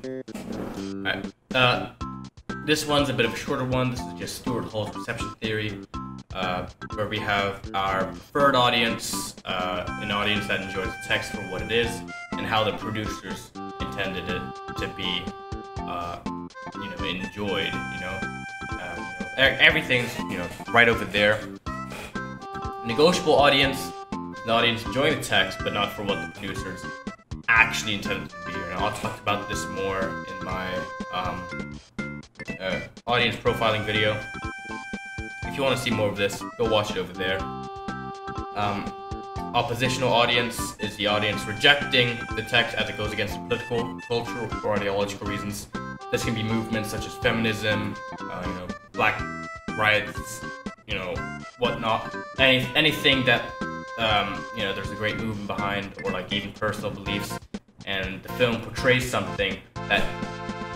Alright, this one's a bit of a shorter one. This is just Stuart Hall's reception theory, where we have our preferred audience, an audience that enjoys the text for what it is, and how the producers intended it to be, enjoyed. Everything's right over there. Negotiable audience, the audience enjoying the text, but not for what the producers actually intended to be. And I'll talk about this more in my audience profiling video. If you want to see more of this, go watch it over there. Oppositional audience is the audience rejecting the text as it goes against political, cultural, or ideological reasons. This can be movements such as feminism, black rights, whatnot. Anything that there's a great movement behind, or like even personal beliefs, and the film portrays something that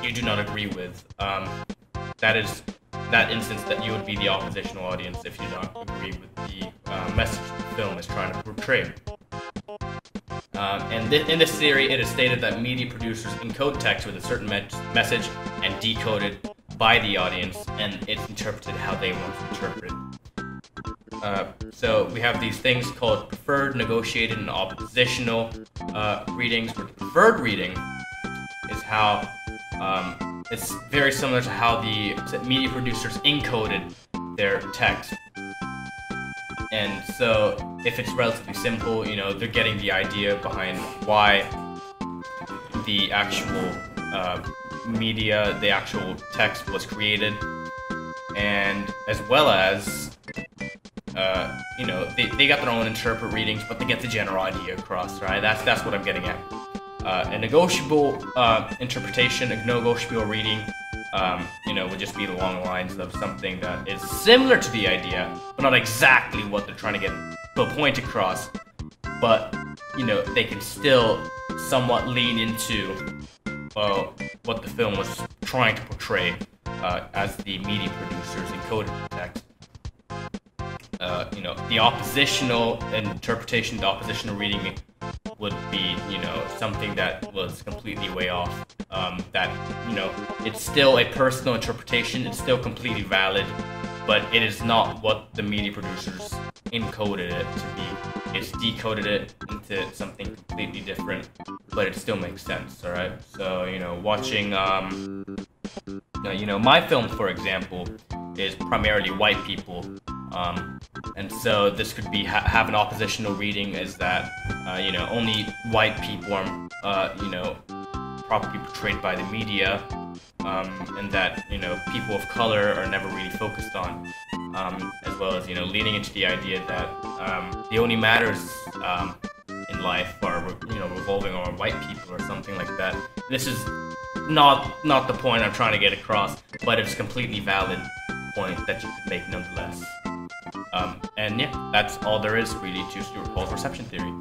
you do not agree with. That is that instance that you would be the oppositional audience if you do not agree with the message the film is trying to portray. And in this theory, it is stated that media producers encode text with a certain message and decode it by the audience, and it's interpreted how they want to interpret it. So we have these things called preferred, negotiated, and oppositional readings. Where the preferred reading is how it's very similar to how the media producers encoded their text. And so if it's relatively simple, they're getting the idea behind why the actual media, the actual text was created, and as well as they got their own interpret readings, but they get the general idea across, right? That's what I'm getting at. A negotiable interpretation, a negotiable reading, would just be along the lines of something that is similar to the idea, but not exactly what they're trying to get the point across. But they can still somewhat lean into what the film was trying to portray as the media producers encoded the text. The oppositional interpretation, the oppositional reading would be, something that was completely way off. It's still a personal interpretation, it's still completely valid, but it is not what the media producers encoded it to be. It's decoded it into something completely different, but it still makes sense, alright? So, watching, my film, for example, is primarily white people. And so this could be have an oppositional reading is that only white people are properly portrayed by the media, and that people of color are never really focused on, as well as leading into the idea that the only matters in life are revolving around white people or something like that. This is not the point I'm trying to get across, but it's a completely valid point that you could make nonetheless. And yeah, that's all there is really to Stuart Hall's reception theory.